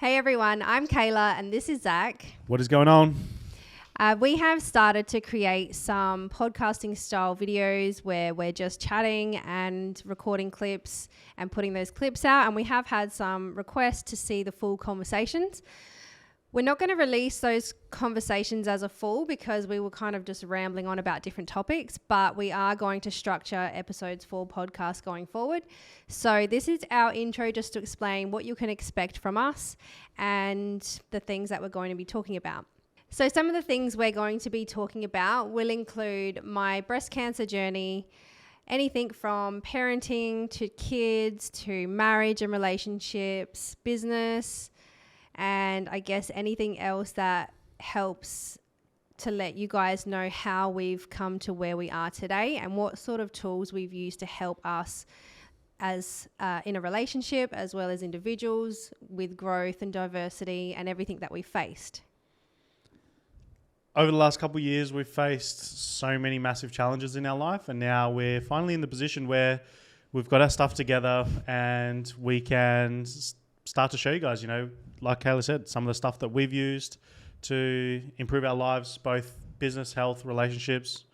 Hey everyone, I'm Kayla and this is Zac. What is going on? We have started to create some podcasting style videos where we're just chatting and recording clips and putting those clips out, and we have had some requests to see the full conversations. We're not going to release those conversations as a full because we were kind of just rambling on about different topics, but we are going to structure episodes for podcasts going forward. So this is our intro just to explain what you can expect from us and the things that we're going to be talking about. So some of the things we're going to be talking about will include my breast cancer journey, anything from parenting to kids to marriage and relationships, business, and I guess anything else that helps to let you guys know how we've come to where we are today and what sort of tools we've used to help us as in a relationship as well as individuals with growth and diversity and everything that we faced. Over the last couple of years, we've faced so many massive challenges in our life, and now we're finally in the position where we've got our stuff together and we can start to show you guys, like Kayla said, some of the stuff that we've used to improve our lives, both business, health, relationships,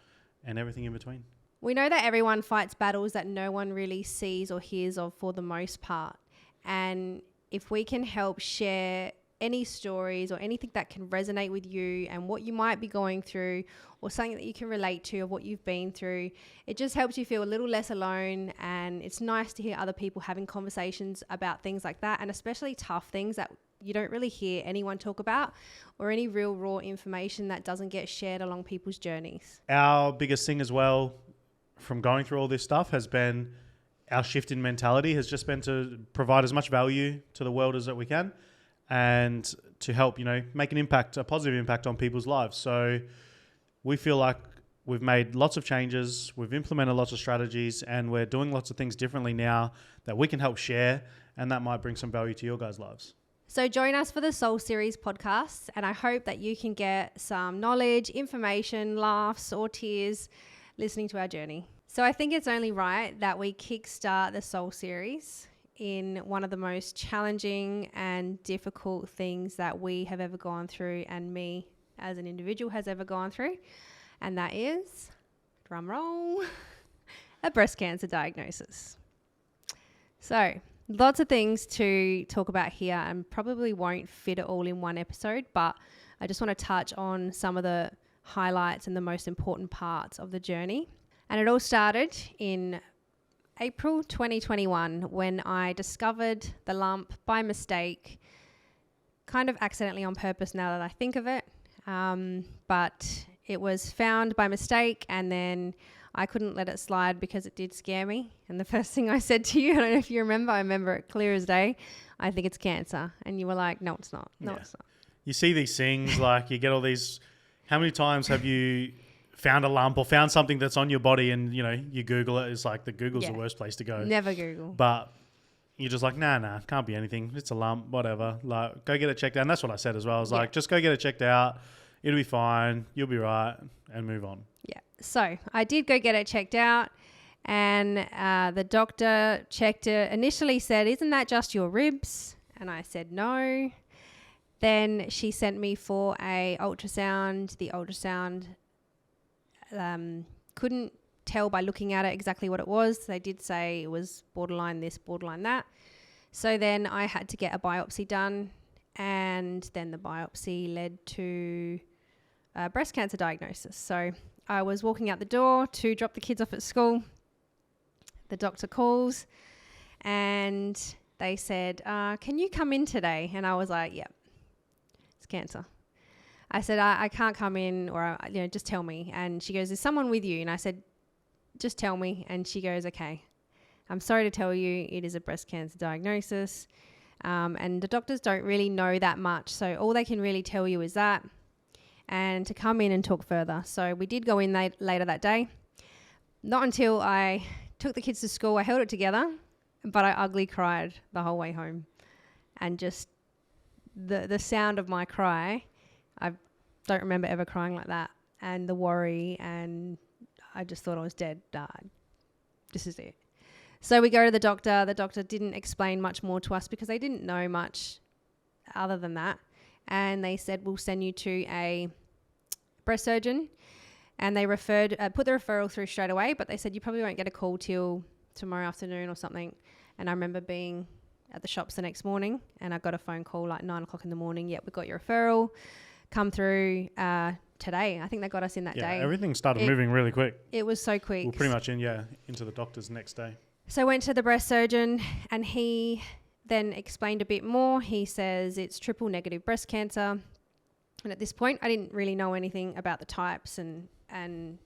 and everything in between. We know that everyone fights battles that no one really sees or hears of for the most part. And if we can help share any stories or anything that can resonate with you and what you might be going through or something that you can relate to of what you've been through, it just helps you feel a little less alone. And it's nice to hear other people having conversations about things like that, and especially tough things that you don't really hear anyone talk about, or any real raw information that doesn't get shared along people's journeys. Our biggest thing as well from going through all this stuff has been our shift in mentality has just been to provide as much value to the world as that we can, and to help, make an impact, a positive impact on people's lives. So we feel like we've made lots of changes, we've implemented lots of strategies, and we're doing lots of things differently now that we can help share, and that might bring some value to your guys' lives. So join us for the Soul Series podcasts, and I hope that you can get some knowledge, information, laughs, or tears listening to our journey. So I think it's only right that we kickstart the Soul Series in one of the most challenging and difficult things that we have ever gone through, and me as an individual has ever gone through, and that is, drum roll, a breast cancer diagnosis. So lots of things to talk about here, and probably won't fit it all in one episode, but I just want to touch on some of the highlights and the most important parts of the journey. And it all started in April 2021 when I discovered the lump by mistake, kind of accidentally on purpose now that I think of it, but it was found by mistake, and then I couldn't let it slide because it did scare me. And the first thing I said to you, I don't know if you remember, I remember it clear as day, I think it's cancer. And you were like, no, it's not. No, it's not. You see these things, like you get all these, how many times have you found a lump or found something that's on your body and, you Google it? It's like Google's the worst place to go. Never Google. But you're just like, nah, can't be anything. It's a lump, whatever. Like, go get it checked out. And that's what I said as well. I was like, just go get it checked out. It'll be fine. You'll be right. And move on. Yeah. So I did go get it checked out, and the doctor checked it. Initially said, isn't that just your ribs? And I said, no. Then she sent me for a ultrasound. The ultrasound couldn't tell by looking at it exactly what it was. They did say it was borderline this, borderline that. So then I had to get a biopsy done, and then the biopsy led to a breast cancer diagnosis. So I was walking out the door to drop the kids off at school. The doctor calls and they said, can you come in today? And I was like, yep, it's cancer. I said, I can't come in, or, just tell me. And she goes, is someone with you? And I said, just tell me. And she goes, okay, I'm sorry to tell you, it is a breast cancer diagnosis. And the doctors don't really know that much. So all they can really tell you is that, and to come in and talk further. So we did go in later that day. Not until I took the kids to school, I held it together, but I ugly cried the whole way home. And just the sound of my cry, I don't remember ever crying like that. And the worry, and I just thought I was dead. This is it. So we go to the doctor. The doctor didn't explain much more to us because they didn't know much other than that. And they said, we'll send you to a breast surgeon. And they put the referral through straight away, but they said you probably won't get a call till tomorrow afternoon or something. And I remember being at the shops the next morning, and I got a phone call like 9 o'clock in the morning. Yep, we got your referral. Come through today. I think they got us in that day. Everything started moving really quick. It was so quick. We're pretty much into the doctor's next day. So I went to the breast surgeon, and he then explained a bit more. He says it's triple negative breast cancer. And at this point, I didn't really know anything about the types and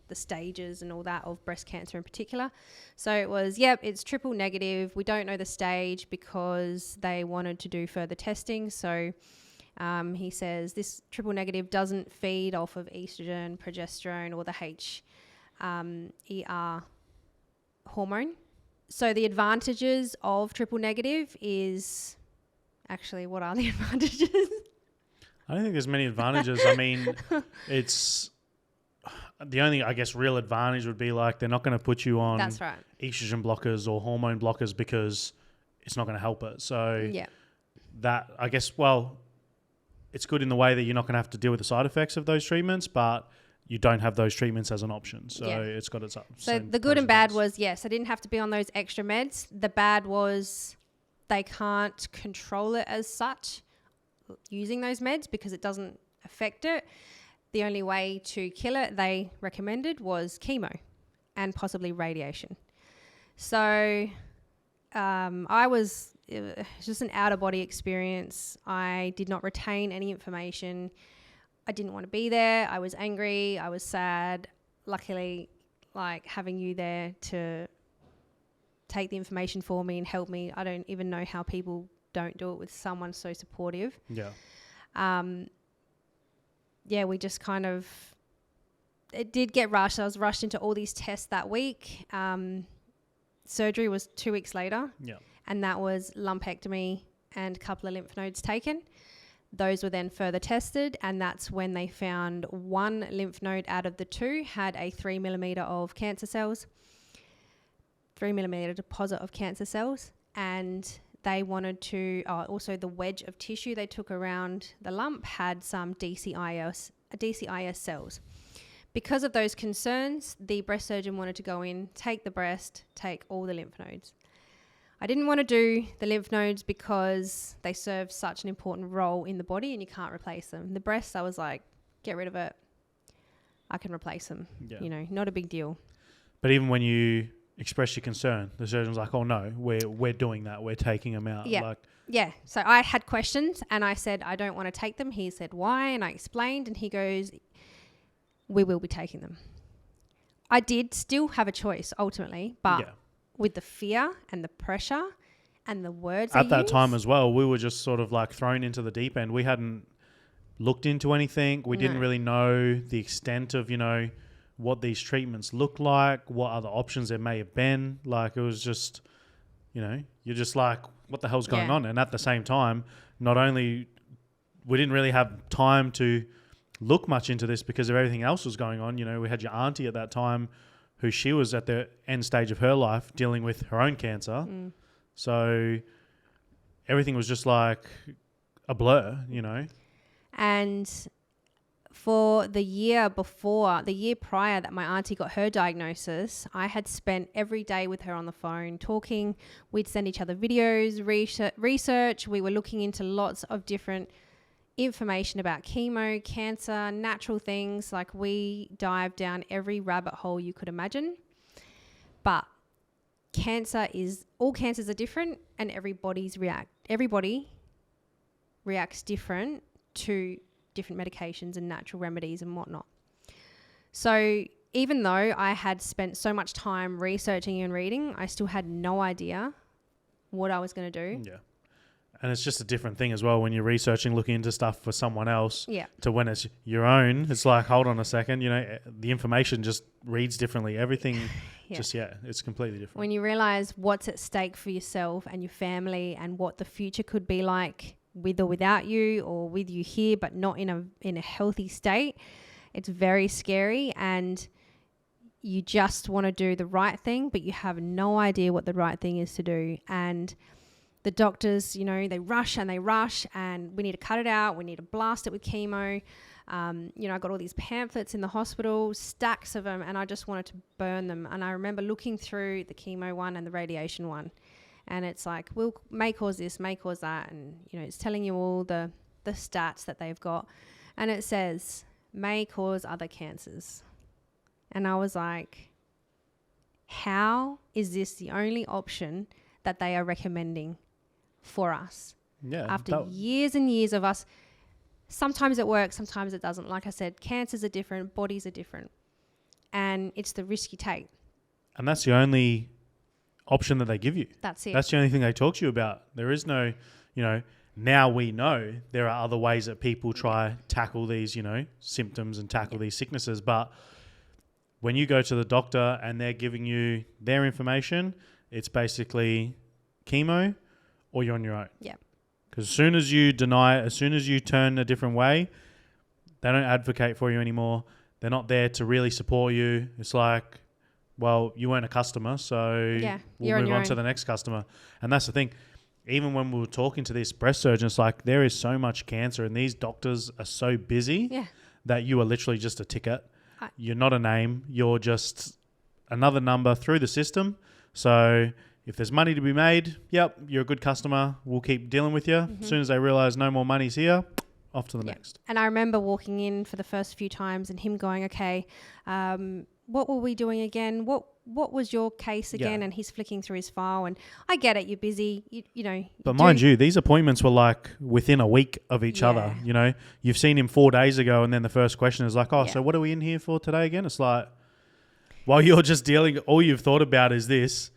the stages and all that of breast cancer in particular. So it was, it's triple negative. We don't know the stage because they wanted to do further testing. So he says this triple negative doesn't feed off of estrogen, progesterone, or the ER hormone. So the advantages of triple negative is actually, what are the advantages? I don't think there's many advantages. I mean, it's the only, I guess, real advantage would be like they're not going to put you on That's right. estrogen blockers or hormone blockers because it's not going to help it. So that, I guess, well, it's good in the way that you're not going to have to deal with the side effects of those treatments, but you don't have those treatments as an option. So it's got its up. So the good and bad was, yes, I didn't have to be on those extra meds. The bad was they can't control it as such using those meds because it doesn't affect it. The only way to kill it, they recommended, was chemo and possibly radiation. So it was just an out-of-body experience. I did not retain any information. I didn't want to be there. I was angry. I was sad. Luckily, like having you there to take the information for me and help me. I don't even know how people don't do it with someone so supportive. We just kind of, it did get rushed. I was rushed into all these tests that week. Surgery was 2 weeks later. And that was lumpectomy and a couple of lymph nodes taken. Those were then further tested, and that's when they found one lymph node out of the two had a 3 millimeter of cancer cells, 3 millimeter deposit of cancer cells. And they wanted to, also the wedge of tissue they took around the lump had some DCIS cells. Because of those concerns, the breast surgeon wanted to go in, take the breast, take all the lymph nodes. I didn't want to do the lymph nodes because they serve such an important role in the body and you can't replace them. The breasts, I was like, get rid of it. I can replace them. Not a big deal. But even when you express your concern, the surgeon's like, oh no, we're doing that. We're taking them out. So I had questions and I said, I don't want to take them. He said, why? And I explained and he goes, we will be taking them. I did still have a choice ultimately, but with the fear and the pressure and the words at that time as well, we were just sort of like thrown into the deep end. We hadn't looked into anything. We didn't really know the extent of, what these treatments look like, what other options there may have been. Like it was just, you're just like, what the hell's going on? And at the same time, not only we didn't really have time to look much into this because of everything else was going on. We had your auntie at that time who she was at the end stage of her life dealing with her own cancer. So everything was just like a blur, And for the year prior that my auntie got her diagnosis, I had spent every day with her on the phone talking. We'd send each other videos, research. We were looking into lots of different information about chemo, cancer, natural things. Like we dived down every rabbit hole you could imagine. But all cancers are different and everybody reacts different to different medications and natural remedies and whatnot. So even though I had spent so much time researching and reading, I still had no idea what I was going to do. Yeah. And it's just a different thing as well when you're researching, looking into stuff for someone else to when it's your own. It's like, hold on a second, the information just reads differently. Everything it's completely different. When you realize what's at stake for yourself and your family and what the future could be like with or without you or with you here, but not in a healthy state, it's very scary and you just want to do the right thing, but you have no idea what the right thing is to do. And the doctors, they rush and we need to cut it out. We need to blast it with chemo. I got all these pamphlets in the hospital, stacks of them, and I just wanted to burn them. And I remember looking through the chemo one and the radiation one, and it's like, may cause this, may cause that. And, it's telling you all the stats that they've got. And it says, may cause other cancers. And I was like, how is this the only option that they are recommending for us? Yeah. After years and years of us, sometimes it works, sometimes it doesn't. Like I said, cancers are different, bodies are different. And it's the risk you take. And that's the only option that they give you. That's it. That's the only thing they talk to you about. There is no, now we know there are other ways that people try tackle these, symptoms and tackle these sicknesses. But when you go to the doctor and they're giving you their information, it's basically chemo or you're on your own. Yeah. Because as soon as you deny it, as soon as you turn a different way, they don't advocate for you anymore. They're not there to really support you. It's like, well, you weren't a customer, so we'll move on to the next customer. And that's the thing. Even when we were talking to this breast surgeon, it's like there is so much cancer and these doctors are so busy that you are literally just a ticket. You're not a name. You're just another number through the system. So if there's money to be made, yep, you're a good customer. We'll keep dealing with you. Mm-hmm. As soon as they realize no more money's here, off to the next. And I remember walking in for the first few times and him going, okay, what were we doing again? What was your case again? And he's flicking through his file, and I get it, you're busy, But mind you, these appointments were like within a week of each other. You've seen him 4 days ago, and then the first question is like, so what are we in here for today again? It's like, while you're just dealing, all you've thought about is this.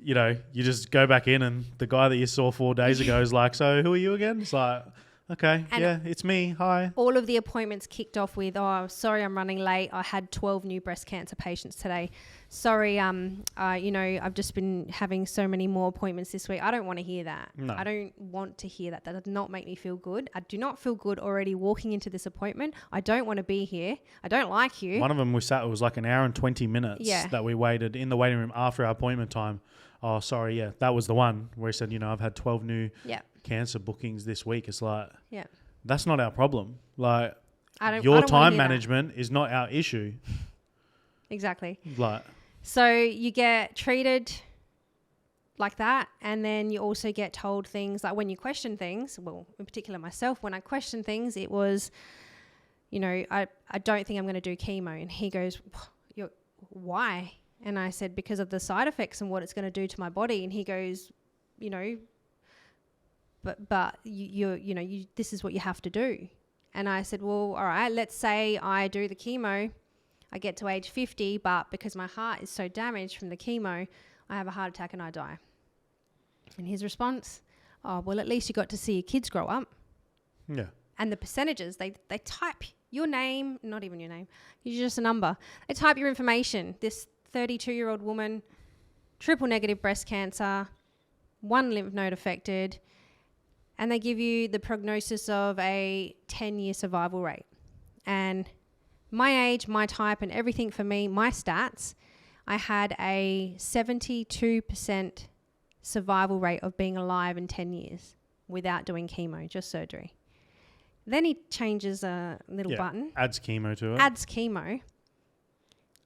You just go back in, and the guy that you saw 4 days ago is like, so who are you again? It's like, okay, and it's me. Hi. All of the appointments kicked off with, sorry, I'm running late. I had 12 new breast cancer patients today. Sorry, I've just been having so many more appointments this week. I don't want to hear that. No. I don't want to hear that. That does not make me feel good. I do not feel good already walking into this appointment. I don't want to be here. I don't like you. One of them it was like an hour and 20 minutes that we waited in the waiting room after our appointment time. Oh, sorry, that was the one where he said, I've had 12 new cancer bookings this week. It's like, that's not our problem. Like, your time management is not our issue. Exactly. Like, so you get treated like that, and then you also get told things like when you question things, well, in particular myself, when I question things, it was, I don't think I'm going to do chemo. And he goes, why? And I said, because of the side effects and what it's going to do to my body. And he goes, but you this is what you have to do. And I said, well, all right, let's say I do the chemo. I get to age 50, but because my heart is so damaged from the chemo, I have a heart attack and I die. And his response, well, at least you got to see your kids grow up. Yeah. And the percentages, they type your name, not even your name, you're just a number. They type your information. This 32-year-old woman, triple negative breast cancer, 1 lymph node affected, and they give you the prognosis of a 10-year survival rate. And my age, my type, and everything for me, my stats, I had a 72% survival rate of being alive in 10 years without doing chemo, just surgery. Then he changes a little button. Adds chemo to it. Adds chemo.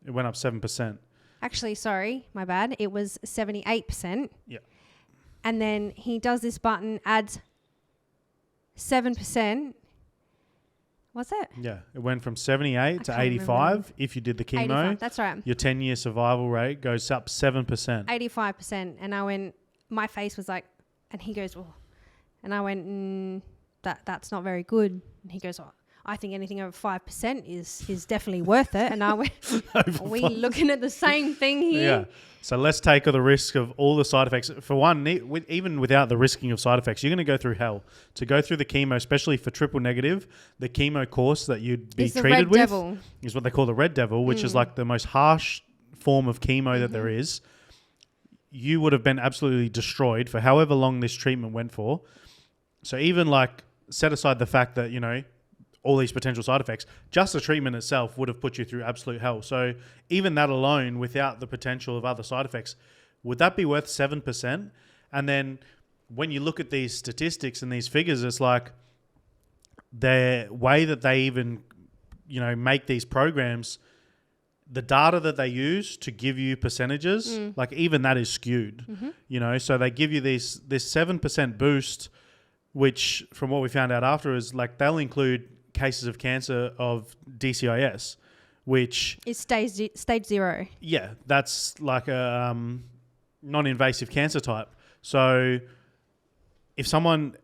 It went up 7%. Actually, sorry, my bad. It was 78%. Yeah. And then he does this button, adds 7%. What's it? Yeah. It went from 78 to 85 if you did the chemo. 85, that's right. Your 10-year survival rate goes up 7%. 85%. And I went, my face was like, and he goes, oh. And I went, that's not very good. And he goes, I think anything over 5% is definitely worth it. And I went, are we looking at the same thing here? Yeah. So let's take the risk of all the side effects. For one, even without the risking of side effects, you're going to go through hell. To go through the chemo, especially for triple negative, the chemo course that you'd be treated with is what they call the red devil, which is like the most harsh form of chemo that there is. You would have been absolutely destroyed for however long this treatment went for. So even like set aside the fact that, all these potential side effects, just the treatment itself would have put you through absolute hell. So even that alone, without the potential of other side effects, would that be worth 7%? And then when you look at these statistics and these figures, it's like the way that they even, make these programs, the data that they use to give you percentages, like even that is skewed, so they give you this 7% boost, which from what we found out after is like they'll include cases of cancer of DCIS, which is stage 0. Yeah, that's like a non-invasive cancer type. So if someone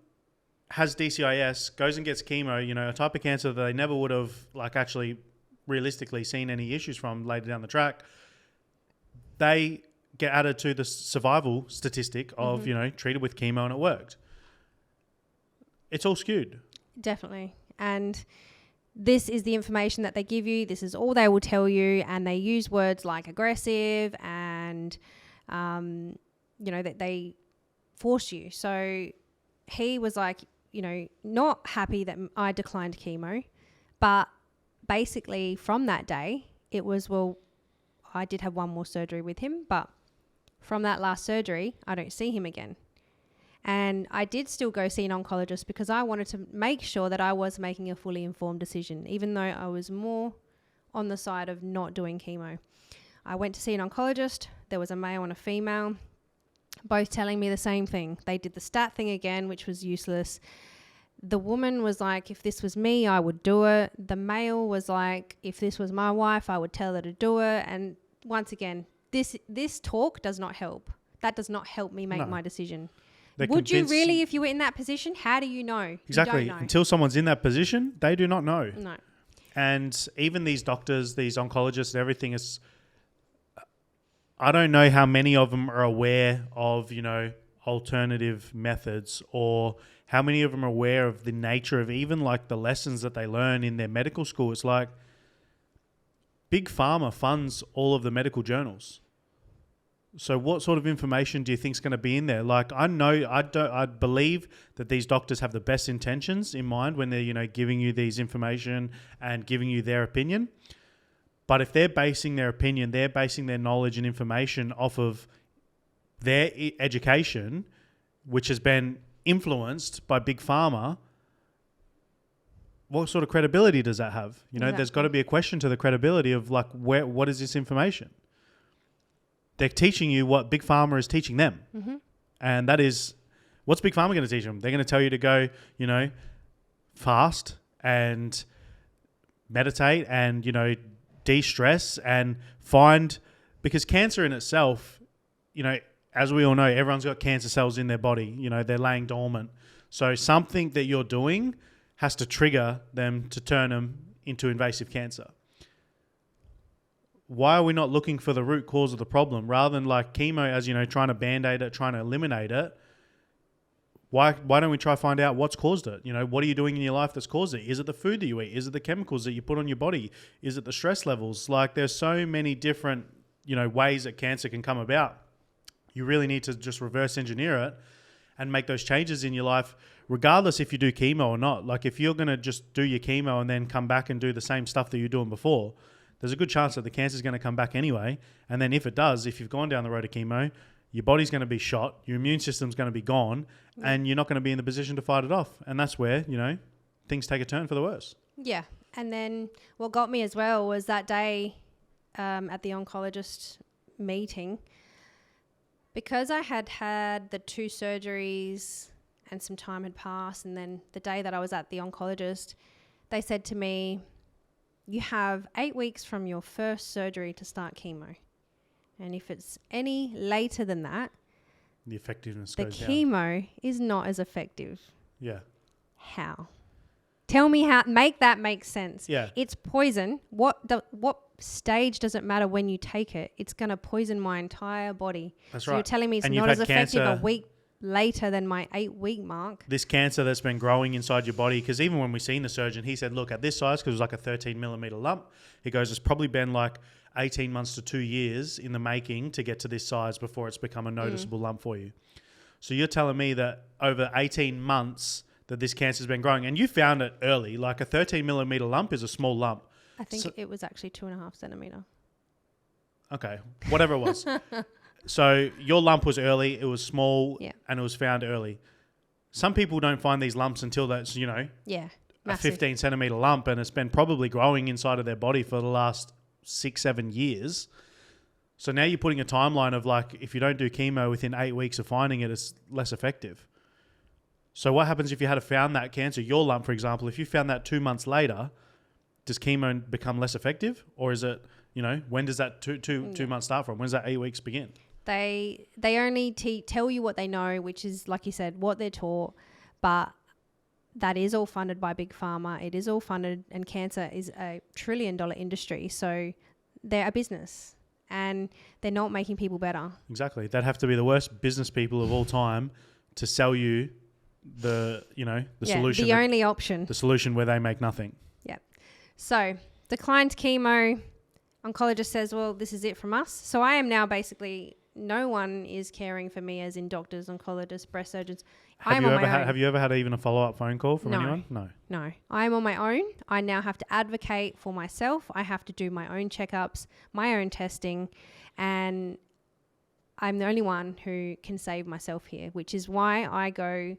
has DCIS, goes and gets chemo, a type of cancer that they never would have like actually realistically seen any issues from later down the track, they get added to the survival statistic of, treated with chemo and it worked. It's all skewed. Definitely. And this is the information that they give you. This is all they will tell you. And they use words like aggressive and, that they force you. So he was like, not happy that I declined chemo. But basically from that day, it was, well, I did have one more surgery with him. But from that last surgery, I don't see him again. And I did still go see an oncologist because I wanted to make sure that I was making a fully informed decision, even though I was more on the side of not doing chemo. I went to see an oncologist. There was a male and a female, both telling me the same thing. They did the stat thing again, which was useless. The woman was like, if this was me, I would do it. The male was like, if this was my wife, I would tell her to do it. And once again, this talk does not help. That does not help me make my decision. Would you really, if you were in that position? How do you know? Exactly. You don't know. Until someone's in that position, they do not know. No. And even these doctors, these oncologists, everything is, I don't know how many of them are aware of, alternative methods, or how many of them are aware of the nature of even like the lessons that they learn in their medical school. It's like Big Pharma funds all of the medical journals. So what sort of information do you think is going to be in there? Like, I believe that these doctors have the best intentions in mind when they're, giving you these information and giving you their opinion. But if they're basing their opinion, they're basing their knowledge and information off of their education, which has been influenced by Big Pharma, what sort of credibility does that have? Exactly. There's got to be a question to the credibility of like, what is this information? They're teaching you what Big Pharma is teaching them. Mm-hmm. And that is, what's Big Pharma going to teach them? They're going to tell you to go, fast and meditate and, de-stress and find, because cancer in itself, as we all know, everyone's got cancer cells in their body, they're laying dormant. So something that you're doing has to trigger them to turn them into invasive cancer. Why are we not looking for the root cause of the problem rather than like chemo as, trying to band-aid it, trying to eliminate it? Why don't we try to find out what's caused it? What are you doing in your life that's caused it? Is it the food that you eat? Is it the chemicals that you put on your body? Is it the stress levels? Like there's so many different, ways that cancer can come about. You really need to just reverse engineer it and make those changes in your life, regardless if you do chemo or not. Like if you're going to just do your chemo and then come back and do the same stuff that you're doing before, there's a good chance that the cancer is going to come back anyway. And then if it does, if you've gone down the road of chemo, your body's going to be shot, your immune system's going to be gone, and you're not going to be in the position to fight it off. And that's where, things take a turn for the worse. Yeah. And then what got me as well was that day at the oncologist meeting, because I had had the 2 surgeries and some time had passed, and then the day that I was at the oncologist, they said to me, you have 8 weeks from your first surgery to start chemo. And if it's any later than that, the effectiveness goes down. The chemo is not as effective. Yeah. How? Tell me how. Make that make sense. Yeah. It's poison. What stage does it matter when you take it? It's going to poison my entire body. That's so right. You're telling me it's and not as effective cancer a week later than my 8-week mark. This cancer that's been growing inside your body, because even when we seen the surgeon, he said, look, at this size, because it was like a 13 millimeter lump, he goes, it's probably been like 18 months to 2 years in the making to get to this size before it's become a noticeable lump for you. So you're telling me that over 18 months that this cancer's been growing, and you found it early, like a 13 millimeter lump is a small lump. I think it was actually 2.5 centimeter. Okay, whatever it was. So your lump was early, it was small, Yeah. and it was found early. Some people don't find these lumps until that's, Yeah. a Massive. 15 centimeter lump, and it's been probably growing inside of their body for the last 6-7 years. So now you're putting a timeline of like, if you don't do chemo within 8 weeks of finding it, it's less effective. So what happens if you had found that cancer, your lump, for example, if you found that 2 months later, does chemo become less effective? Or is it, when does that two months start from? When does that 8 weeks begin? They only tell you what they know, which is, like you said, what they're taught. But that is all funded by Big Pharma. It is all funded, and cancer is a $1 trillion industry. So they're a business, and they're not making people better. Exactly. They'd have to be the worst business people of all time to sell you the solution. The only option. The solution where they make nothing. Yeah. So declined chemo. Oncologist says, well, this is it from us. So I am now basically, no one is caring for me, as in doctors, oncologists, breast surgeons. Have you ever had even a follow-up phone call from anyone? No. I am on my own. I now have to advocate for myself. I have to do my own checkups, my own testing, and I'm the only one who can save myself here, which is why I go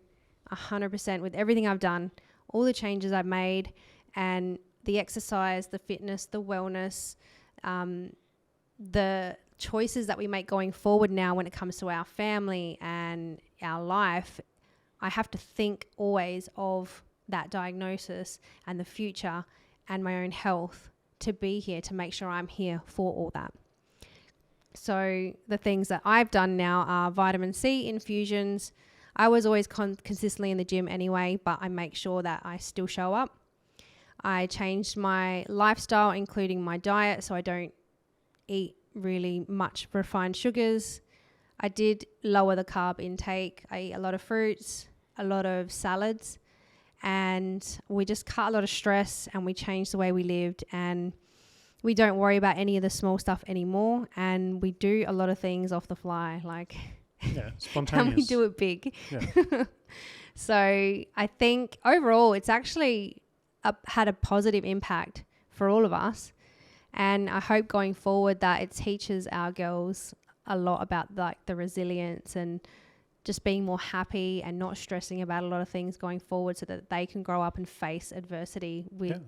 100% with everything I've done, all the changes I've made, and the exercise, the fitness, the wellness, the choices that we make going forward now when it comes to our family and our life. I have to think always of that diagnosis and the future and my own health to be here, to make sure I'm here for all that. So the things that I've done now are vitamin C infusions. I was always consistently in the gym anyway, but I make sure that I still show up. I changed my lifestyle, including my diet, so I don't eat really much refined sugars. I did lower the carb intake. I eat a lot of fruits, a lot of salads, and we just cut a lot of stress, and we changed the way we lived, and we don't worry about any of the small stuff anymore, and we do a lot of things off the fly, like spontaneous. And we do it big. Yeah. So I think overall it's actually had a positive impact for all of us, and I hope going forward that it teaches our girls a lot about like the resilience and just being more happy and not stressing about a lot of things going forward, so that they can grow up and face adversity with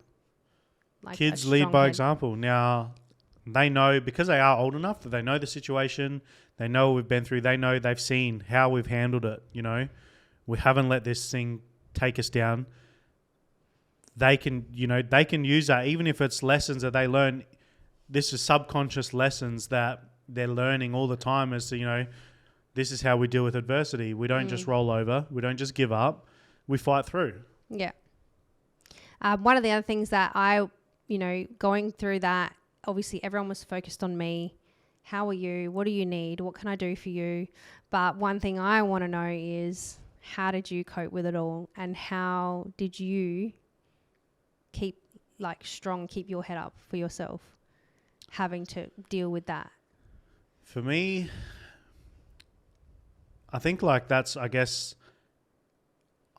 like kids lead by example. Now they know, because they are old enough, that they know the situation, they know what we've been through, they know, they've seen how we've handled it. We haven't let this thing take us down. They can use that, even if it's lessons that they learn. This is subconscious lessons that they're learning all the time as to, this is how we deal with adversity. We don't just roll over. We don't just give up. We fight through. Yeah. One of the other things that going through that, obviously everyone was focused on me. How are you? What do you need? What can I do for you? But one thing I want to know is, how did you cope with it all? And how did you keep your head up for yourself, having to deal with that? For me, I think I guess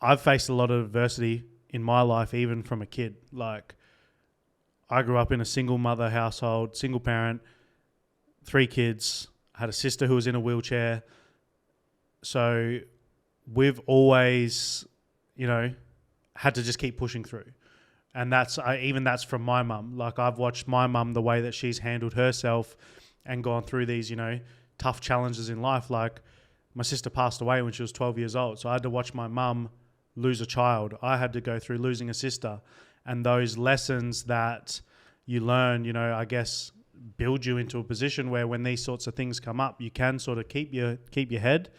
I've faced a lot of adversity in my life, even from a kid. Like, I grew up in a single mother household, single parent, 3 kids, I had a sister who was in a wheelchair. So we've always, had to just keep pushing through. And that's from my mum. Like, I've watched my mum, the way that she's handled herself and gone through these, tough challenges in life. Like, my sister passed away when she was 12 years old. So I had to watch my mum lose a child. I had to go through losing a sister. And those lessons that you learn, I guess, build you into a position where when these sorts of things come up, you can sort of keep your head,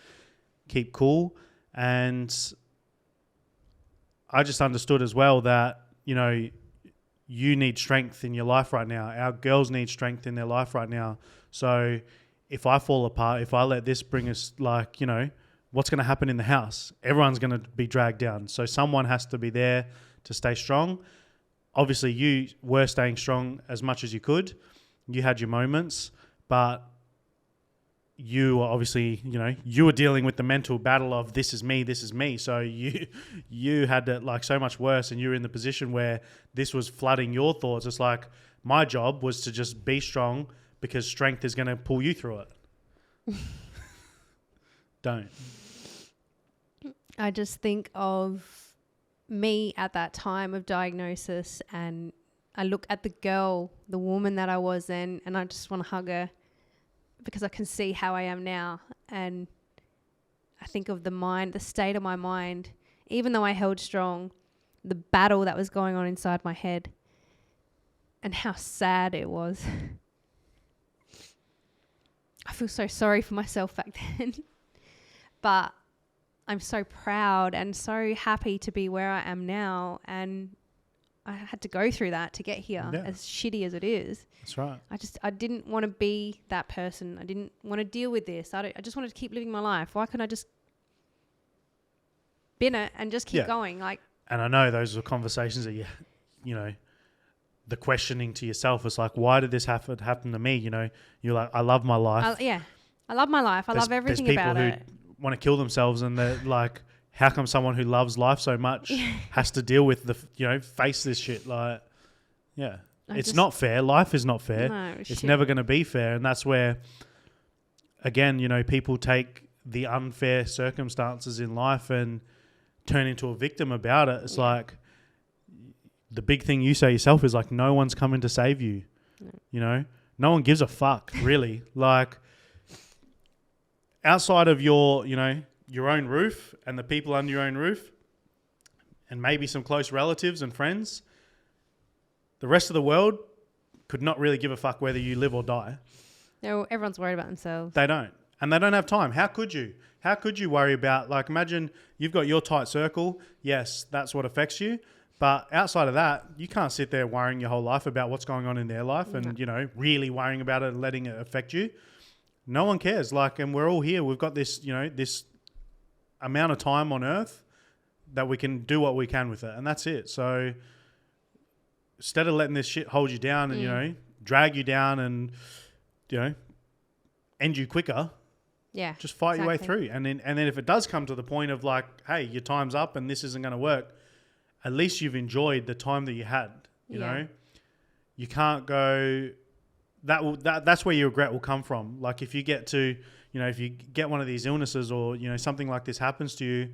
keep cool. And I just understood as well that, you need strength in your life right now. Our girls need strength in their life right now. So if I fall apart, if I let this bring us, what's going to happen in the house? Everyone's going to be dragged down. So someone has to be there to stay strong. Obviously, you were staying strong as much as you could. You had your moments, but you were obviously, you were dealing with the mental battle of this is me. So you had it so much worse, and you were in the position where this was flooding your thoughts. It's like, my job was to just be strong, because strength is going to pull you through it. Don't. I just think of me at that time of diagnosis, and I look at the girl, the woman that I was then, and I just want to hug her because I can see how I am now. And I think of the state of my mind, even though I held strong, the battle that was going on inside my head and how sad it was. I feel so sorry for myself back then. But I'm so proud and so happy to be where I am now. And I had to go through that to get here, as shitty as it is. That's right. I didn't want to be that person. I didn't want to deal with this. I just wanted to keep living my life. Why couldn't I just bin it and just keep going? And I know those are conversations that the questioning to yourself is like, why did this happen to me? You're like, I love my life. I love my life. I love everything about it. There's people who want to kill themselves, and they're like, how come someone who loves life so much has to deal with face this shit? Like, it's not fair. Life is not fair. No, it's never going to be fair. And that's where, again, people take the unfair circumstances in life and turn into a victim about it. It's like, the big thing you say yourself is like, no one's coming to save you. No one gives a fuck, really. Like, outside of your own roof and the people under your own roof and maybe some close relatives and friends, the rest of the world could not really give a fuck whether you live or die. No, everyone's worried about themselves. They don't. And they don't have time. How could you? How could you worry about, like, imagine you've got your tight circle. Yes, that's what affects you. But outside of that, you can't sit there worrying your whole life about what's going on in their life and, really worrying about it and letting it affect you. No one cares. Like, and we're all here. We've got this, this amount of time on earth that we can do what we can with it. And that's it. So instead of letting this shit hold you down and, drag you down and, end you quicker. Yeah. Just fight your way through. And then if it does come to the point of like, hey, your time's up and this isn't going to work, at least you've enjoyed the time that you had, you know? You can't go... That's where your regret will come from. Like if you get to, if you get one of these illnesses or, something like this happens to you,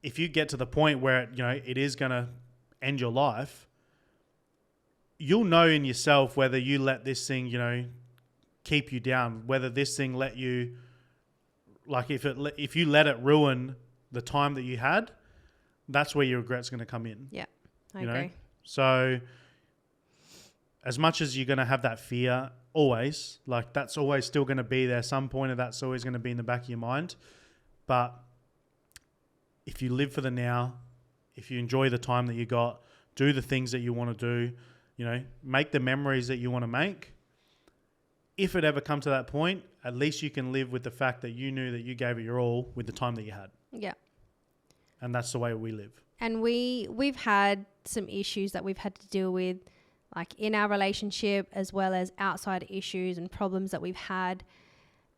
if you get to the point where, it is going to end your life, you'll know in yourself whether you let this thing, keep you down, whether this thing let you, like if you let it ruin the time that you had, that's where your regret's going to come in. Yeah, I agree. So as much as you're going to have that fear always, like that's always still going to be there. Some point of that's always going to be in the back of your mind. But if you live for the now, if you enjoy the time that you got, do the things that you want to do, make the memories that you want to make. If it ever comes to that point, at least you can live with the fact that you knew that you gave it your all with the time that you had. Yeah. And that's the way we live. And we've had some issues that we've had to deal with, like in our relationship, as well as outside issues and problems that we've had.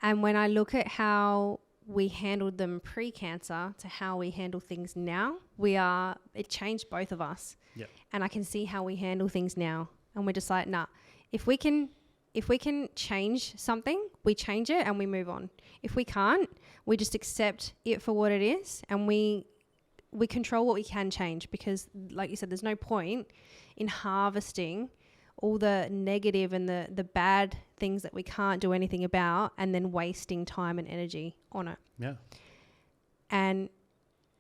And when I look at how we handled them pre-cancer to how we handle things now, it changed both of us. Yep. And I can see how we handle things now. And we're just like, nah, if we can change something, we change it and we move on. If we can't, we just accept it for what it is, and we control what we can change, because like you said, there's no point in harvesting all the negative and the bad things that we can't do anything about and then wasting time and energy on it. Yeah. And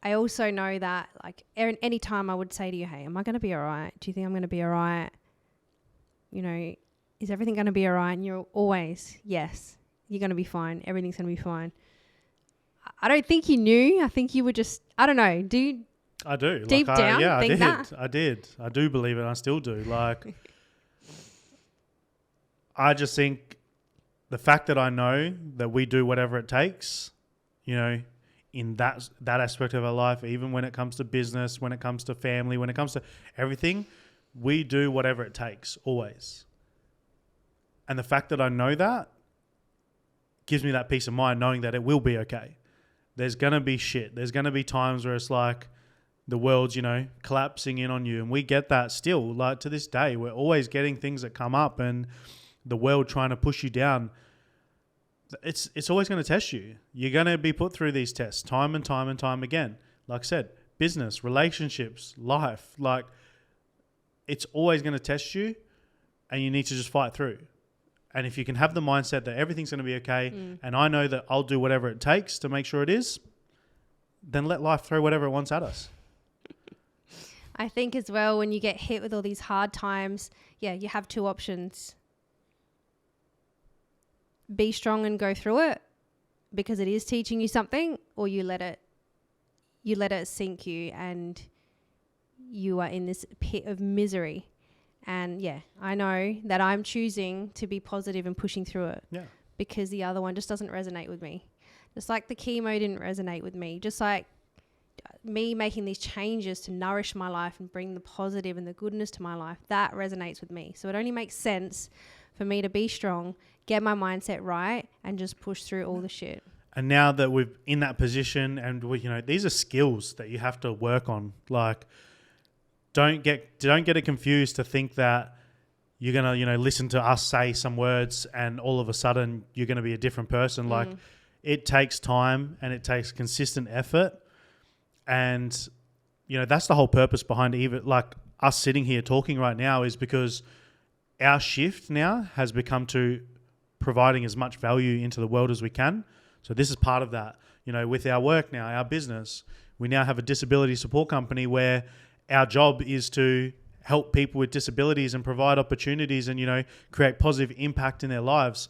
I also know that like any time I would say to you, hey, am I going to be all right? Do you think I'm going to be all right? Is everything going to be all right? And you're always, yes, you're going to be fine. Everything's going to be fine. I don't think you knew. I think you were just, I don't know. Do you? I do. Deep down, think that? I did. I do believe it, and I still do. Like, I just think the fact that I know that we do whatever it takes, in that aspect of our life, even when it comes to business, when it comes to family, when it comes to everything, we do whatever it takes, always. And the fact that I know that gives me that peace of mind, knowing that it will be okay. There's going to be shit. There's going to be times where it's like the world's, collapsing in on you. And we get that still. Like to this day, we're always getting things that come up and the world trying to push you down. it's always going to test you. You're going to be put through these tests time and time and time again. Like I said, business, relationships, life, like it's always going to test you, and you need to just fight through. And if you can have the mindset that everything's going to be okay, and I know that I'll do whatever it takes to make sure it is, then let life throw whatever it wants at us. I think as well, when you get hit with all these hard times, you have two options. Be strong and go through it because it is teaching you something, or you let it sink you and you are in this pit of misery. And I know that I'm choosing to be positive and pushing through it because the other one just doesn't resonate with me. Just like the chemo didn't resonate with me, just like me making these changes to nourish my life and bring the positive and the goodness to my life, that resonates with me. So it only makes sense for me to be strong, get my mindset right, and just push through all the shit. And now that we're in that position, and these are skills that you have to work on. Like, don't get it confused to think that you're gonna listen to us say some words and all of a sudden you're gonna be a different person. Like, it takes time and it takes consistent effort, and that's the whole purpose behind even like us sitting here talking right now, is because our shift now has become to providing as much value into the world as we can. So this is part of that. With our work now, our business, we now have a disability support company where our job is to help people with disabilities and provide opportunities and, create positive impact in their lives.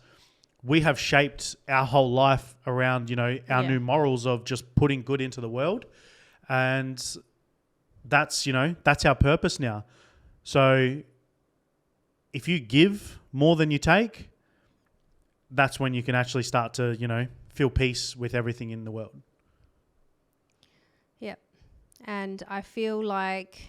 We have shaped our whole life around, our new morals of just putting good into the world. And that's our purpose now. So if you give more than you take, that's when you can actually start to, feel peace with everything in the world. Yep. And I feel like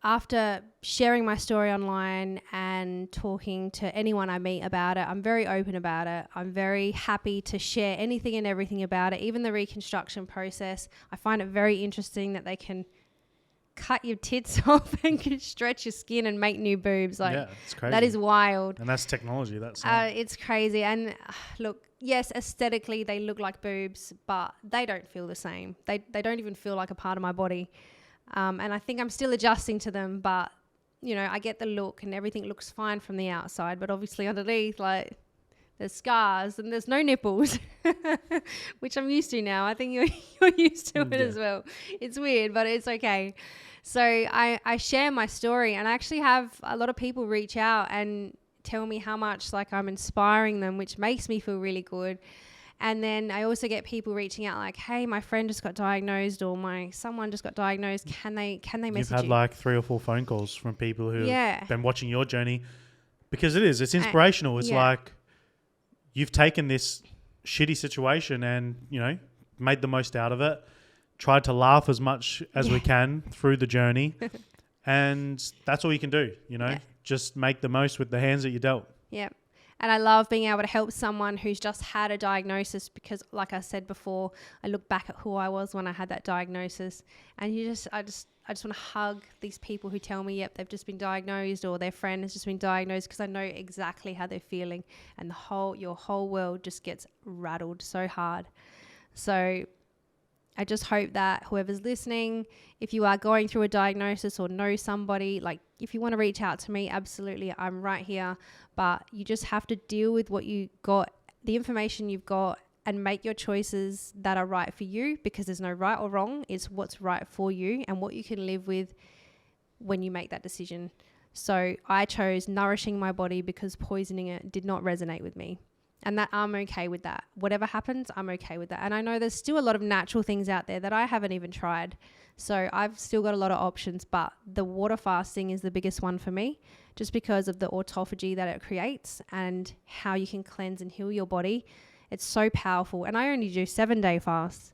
after sharing my story online and talking to anyone I meet about it, I'm very open about it. I'm very happy to share anything and everything about it, even the reconstruction process. I find it very interesting that they can cut your tits off and can stretch your skin and make new boobs. Like, it's crazy. That is wild. And that's technology. It's crazy. And look, yes, aesthetically they look like boobs, but they don't feel the same. They don't even feel like a part of my body. And I think I'm still adjusting to them, but I get the look and everything looks fine from the outside, but obviously underneath, like, there's scars and there's no nipples, which I'm used to now. I think you're used to it as well. It's weird, but it's okay. So I share my story, and I actually have a lot of people reach out and tell me how much like I'm inspiring them, which makes me feel really good. And then I also get people reaching out like, hey, my friend just got diagnosed, or someone just got diagnosed. Can they message you? You've had like 3 or 4 phone calls from people who have been watching your journey, because it's inspirational. It's like, you've taken this shitty situation and, made the most out of it, tried to laugh as much as we can through the journey. And that's all you can do, just make the most with the hands that you're dealt. Yeah. And I love being able to help someone who's just had a diagnosis, because like I said before, I look back at who I was when I had that diagnosis, and I just want to hug these people who tell me, yep, they've just been diagnosed, or their friend has just been diagnosed, because I know exactly how they're feeling, and your whole world just gets rattled so hard. So I just hope that whoever's listening, if you are going through a diagnosis or know somebody, like if you want to reach out to me, absolutely, I'm right here. But you just have to deal with what you got, the information you've got, and make your choices that are right for you, because there's no right or wrong. It's what's right for you and what you can live with when you make that decision. So I chose nourishing my body because poisoning it did not resonate with me. And that I'm okay with that. Whatever happens, I'm okay with that. And I know there's still a lot of natural things out there that I haven't even tried. So I've still got a lot of options, but the water fasting is the biggest one for me, just because of the autophagy that it creates and how you can cleanse and heal your body. It's so powerful. And I only do 7-day fasts.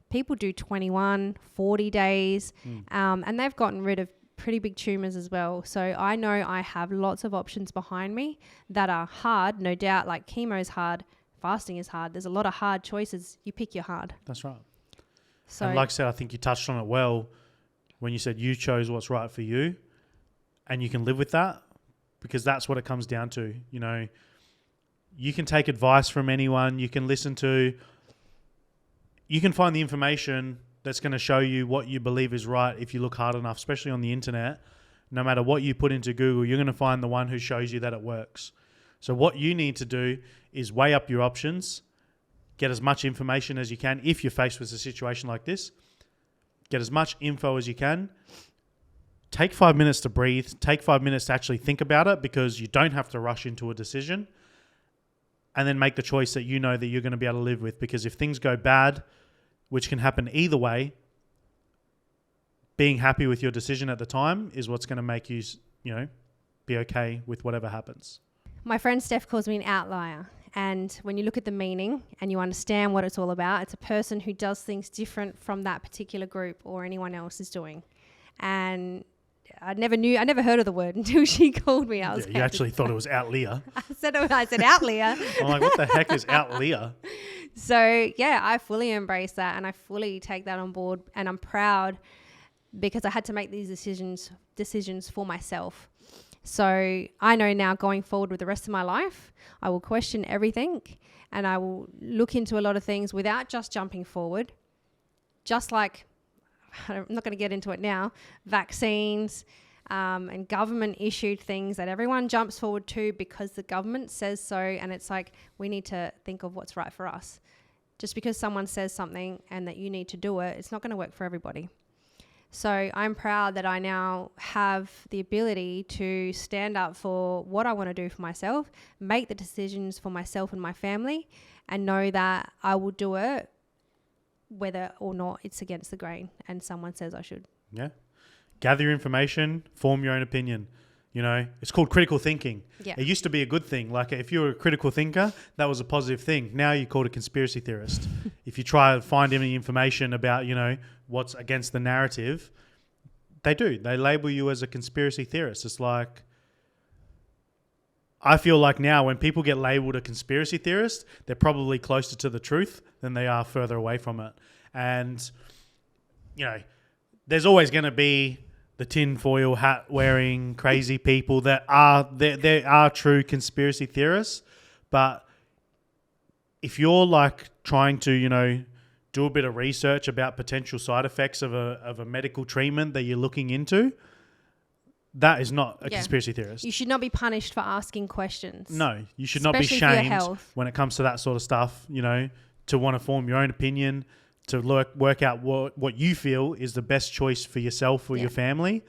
People do 21, 40 days, and they've gotten rid of pretty big tumors as well. So I know I have lots of options behind me that are hard, no doubt. Like chemo is hard, fasting is hard. There's a lot of hard choices. You pick your hard. That's right. So, and like I said, I think you touched on it well when you said you chose what's right for you, and you can live with that, because that's what it comes down to. You can take advice from anyone. You can find the information that's going to show you what you believe is right if you look hard enough, especially on the internet. No matter what you put into Google, you're going to find the one who shows you that it works. So what you need to do is weigh up your options, get as much information as you can. If you're faced with a situation like this, get as much info as you can. Take 5 minutes to breathe. Take 5 minutes to actually think about it, because you don't have to rush into a decision, and then make the choice that you know that you're going to be able to live with. Because if things go bad, which can happen either way, being happy with your decision at the time is what's going to make you, be okay with whatever happens. My friend Steph calls me an outlier. And when you look at the meaning and you understand what it's all about, it's a person who does things different from that particular group or anyone else is doing. And I never heard of the word until she called me. You actually thought it was outlier. I said outlier. I'm like, what the heck is outlier? So yeah, I fully embrace that and I fully take that on board, and I'm proud because I had to make these decisions for myself. So I know now going forward with the rest of my life, I will question everything and I will look into a lot of things without just jumping forward. Just like, I'm not going to get into it now, vaccines and government issued things that everyone jumps forward to because the government says so. And it's like, we need to think of what's right for us. Just because someone says something and that you need to do it, it's not going to work for everybody. So I'm proud that I now have the ability to stand up for what I want to do for myself, make the decisions for myself and my family, and know that I will do it whether or not it's against the grain and someone says I should. Yeah. Gather your information, form your own opinion. It's called critical thinking. Yeah. It used to be a good thing. Like if you were a critical thinker, that was a positive thing. Now you're called a conspiracy theorist. If you try to find any information about, what's against the narrative, they label you as a conspiracy theorist. It's like, I feel like now when people get labeled a conspiracy theorist, they're probably closer to the truth than they are further away from it. And, there's always going to be the tinfoil hat wearing crazy people that there are true conspiracy theorists. But if you're like trying to, do a bit of research about potential side effects of a medical treatment that you're looking into, that is not a conspiracy theorist. You should not be punished for asking questions. No, you should not be shamed when it comes to that sort of stuff, to want to form your own opinion, to work out what you feel is the best choice for yourself or your family.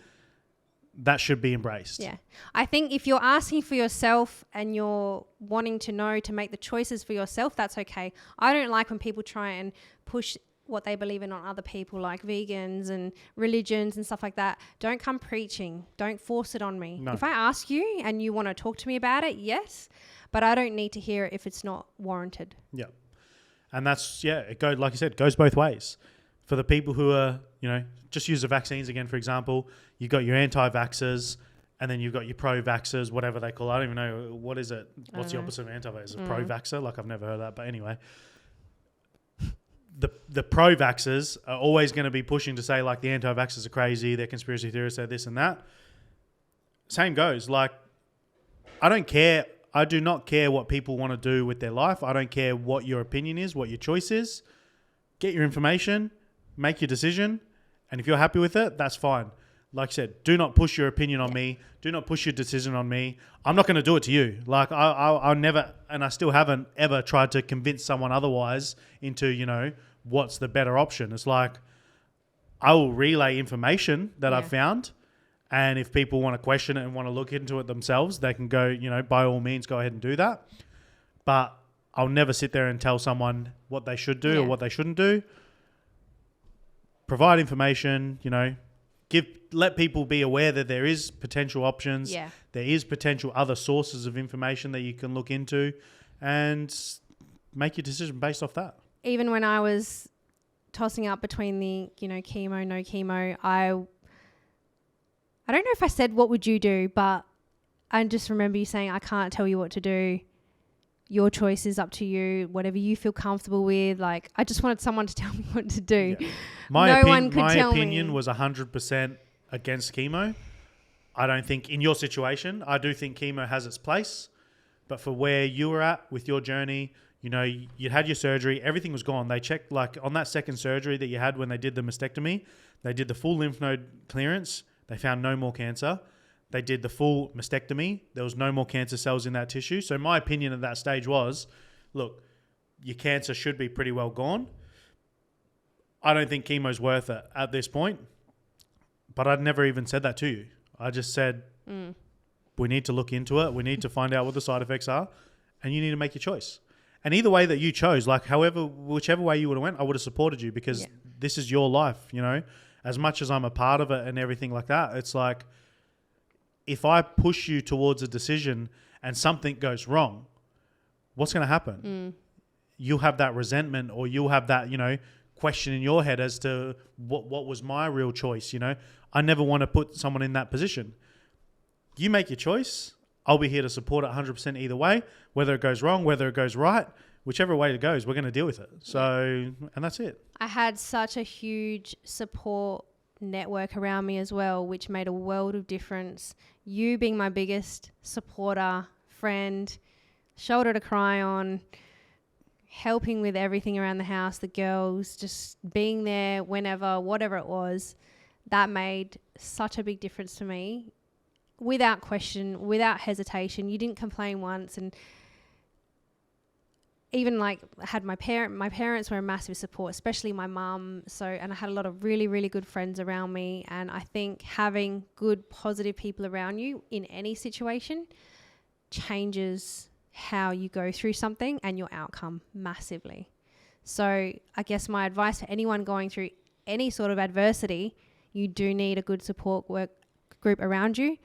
That should be embraced. Yeah. I think if you're asking for yourself and you're wanting to know to make the choices for yourself, that's okay. I don't like when people try and push what they believe in on other people, like vegans and religions and stuff like that. Don't come preaching. Don't force it on me. No. If I ask you and you want to talk to me about it, yes, but I don't need to hear it if it's not warranted. Yeah. And that's, it goes, like you said, goes both ways. For the people who are, just use the vaccines again, for example, you've got your anti-vaxxers and then you've got your pro-vaxxers, whatever they call it. I don't even know, what is it? What's the opposite of anti-vaxxer? Pro-vaxxer? Like, I've never heard that. But anyway, the pro-vaxxers are always going to be pushing to say, like, the anti-vaxxers are crazy, they're conspiracy theorists, they're this and that. Same goes. Like, I don't care. I do not care what people want to do with their life. I don't care what your opinion is, what your choice is. Get your information, make your decision, and if you're happy with it, that's fine. Like I said, do not push your opinion on me. Do not push your decision on me. I'm not going to do it to you. Like I'll never, and I still haven't ever tried to convince someone otherwise into, what's the better option. It's like, I will relay information that I've found. And if people want to question it and want to look into it themselves, they can go, by all means, go ahead and do that. But I'll never sit there and tell someone what they should do or what they shouldn't do. Provide information, let people be aware that there is potential options. Yeah. There is potential other sources of information that you can look into and make your decision based off that. Even when I was tossing up between the, chemo, no chemo, I don't know if I said, what would you do? But I just remember you saying, I can't tell you what to do. Your choice is up to you, whatever you feel comfortable with. Like, I just wanted someone to tell me what to do. Yeah. My opinion was 100% against chemo. I don't think, in your situation, I do think chemo has its place. But for where you were at with your journey, you know, you had your surgery, everything was gone. They checked, like on that second surgery that you had when they did the mastectomy, they did the full lymph node clearance. They found no more cancer. They did the full mastectomy. There was no more cancer cells in that tissue. So my opinion at that stage was, look, your cancer should be pretty well gone. I don't think chemo's worth it at this point. But I'd never even said that to you. I just said, we need to look into it. We need to find out what the side effects are. And you need to make your choice. And either way that you chose, like whichever way you would have went, I would have supported you because this is your life, you know. As much as I'm a part of it and everything like that, it's like if I push you towards a decision and something goes wrong, what's going to happen? You'll have that resentment or you'll have that, you know, question in your head as to what was my real choice, you know. I never want to put someone in that position. You make your choice. I'll be here to support it 100% either way, whether it goes wrong, whether it goes right, whichever way it goes, we're going to deal with it. So, and that's it. I had such a huge support network around me as well, which made a world of difference. You being my biggest supporter, friend, shoulder to cry on, helping with everything around the house, the girls, just being there whenever, whatever it was, that made such a big difference to me. Without question, without hesitation. You didn't complain once. And even like I had my parents were a massive support, especially my mum. So, and I had a lot of really, really good friends around me. And I think having good, positive people around you in any situation changes how you go through something and your outcome massively. So I guess my advice for anyone going through any sort of adversity, you do need a good support group around you.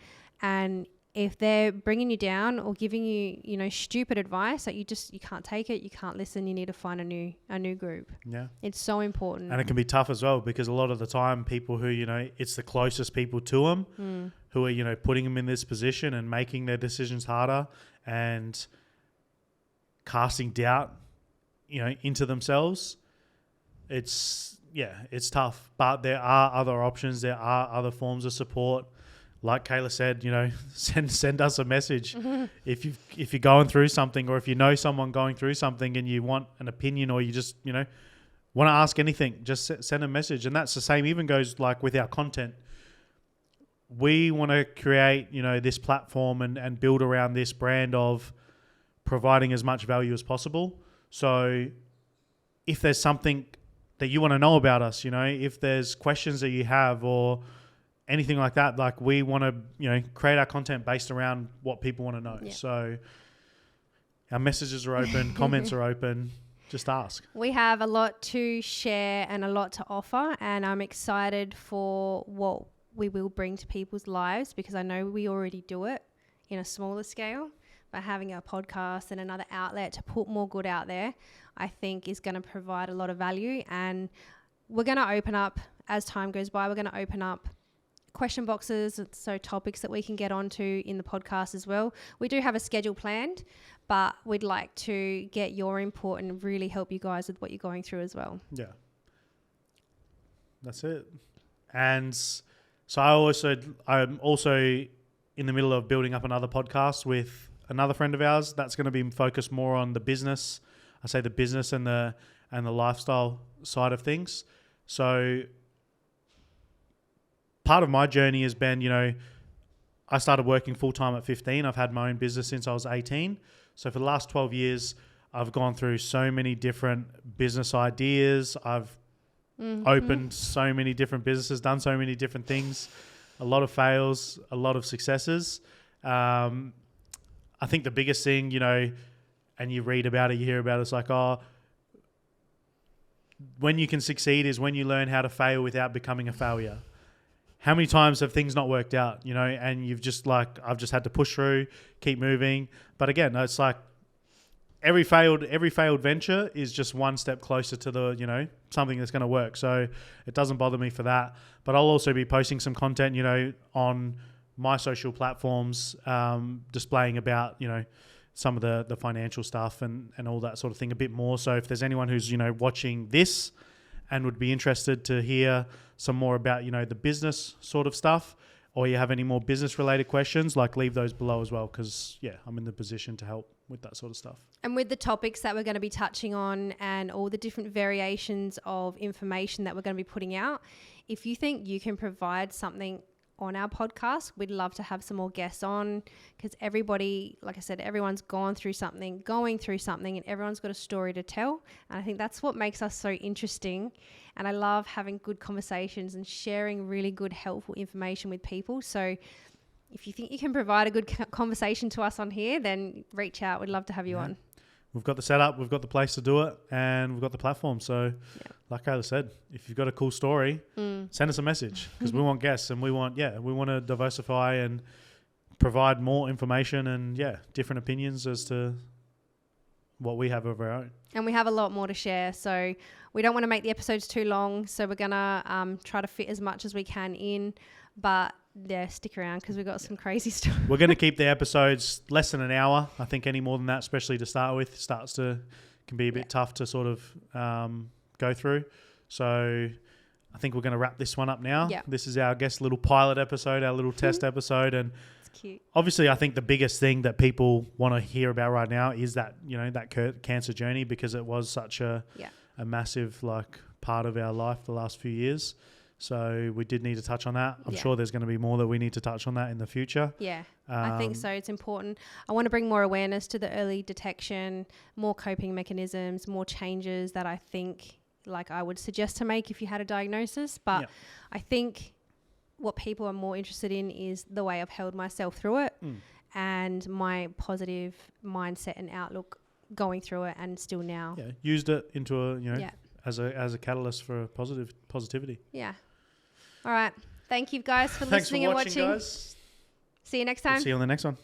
And if they're bringing you down or giving you, you know, stupid advice that you can't take it, you can't listen, you need to find a new group. Yeah. It's so important. And it can be tough as well because a lot of the time people who, you know, it's the closest people to them who are, you know, putting them in this position and making their decisions harder and casting doubt, you know, into themselves. It's tough, but there are other options. There are other forms of support. Like Kayla said, you know, send us a message if you're going through something, or if you know someone going through something and you want an opinion, or you just, you know, want to ask anything, just send a message. And that's the same. Even goes like with our content. We want to create, you know, this platform and build around this brand of providing as much value as possible. So if there's something that you want to know about us, you know, if there's questions that you have or anything like that, like we want to, you know, create our content based around what people want to know. Yeah. So our messages are open, comments are open. Just ask. We have a lot to share and a lot to offer, and I'm excited for what we will bring to people's lives because I know we already do it in a smaller scale. But having a podcast and another outlet to put more good out there, I think is going to provide a lot of value. And we're going to open up, as time goes by, we're going to open up question boxes, so topics that we can get onto in the podcast as well. We do have a schedule planned, but we'd like to get your input and really help you guys with what you're going through as well. Yeah. That's it. And so I'm also in the middle of building up another podcast with another friend of ours that's going to be focused more on the business. I say the business and the lifestyle side of things. So part of my journey has been, you know, I started working full-time at 15. I've had my own business since I was 18. So for the last 12 years, I've gone through so many different business ideas. I've opened so many different businesses, done so many different things, a lot of fails, a lot of successes. I think the biggest thing, you know, and you read about it, you hear about it, it's like, oh, when you can succeed is when you learn how to fail without becoming a failure. How many times have things not worked out, you know, and you've just like, I've just had to push through, keep moving. But again, it's like every failed venture is just one step closer to the, you know, something that's going to work. So it doesn't bother me for that. But I'll also be posting some content, you know, on my social platforms, displaying about, you know, some of the financial stuff and all that sort of thing a bit more. So if there's anyone who's, you know, watching this and would be interested to hear some more about, you know, the business sort of stuff, or you have any more business related questions, like leave those below as well. Because I'm in the position to help with that sort of stuff. And with the topics that we're going to be touching on and all the different variations of information that we're going to be putting out, if you think you can provide something on our podcast, we'd love to have some more guests on, because everybody, like I said, everyone's going through something, and everyone's got a story to tell. And I think that's what makes us so interesting. And I love having good conversations and sharing really good, helpful information with people. So if you think you can provide a good conversation to us on here, then reach out. We'd love to have you on. We've got the setup, we've got the place to do it, and we've got the platform. So like Kayla said, if you've got a cool story, send us a message, because we want guests, and we want to diversify and provide more information and different opinions as to what we have of our own. And we have a lot more to share. So we don't want to make the episodes too long. So we're going to try to fit as much as we can in. But stick around, because we've got some crazy stuff. We're going to keep the episodes less than an hour. I think any more than that, especially to start with, can be a bit tough to sort of go through. So I think we're going to wrap this one up now. Yeah. This is our guest little pilot episode, our little test episode. And it's cute. Obviously, I think the biggest thing that people want to hear about right now is that, that cancer journey, because it was such a massive part of our life the last few years. So we did need to touch on that. I'm sure there's going to be more that we need to touch on that in the future. Yeah, I think so. It's important. I want to bring more awareness to the early detection, more coping mechanisms, more changes that I think I would suggest to make if you had a diagnosis. But I think what people are more interested in is the way I've held myself through it and my positive mindset and outlook going through it, and still now. Yeah, used it into as a catalyst for positivity. Yeah. All right. Thank you guys for listening and watching. Guys. See you next time. We'll see you on the next one.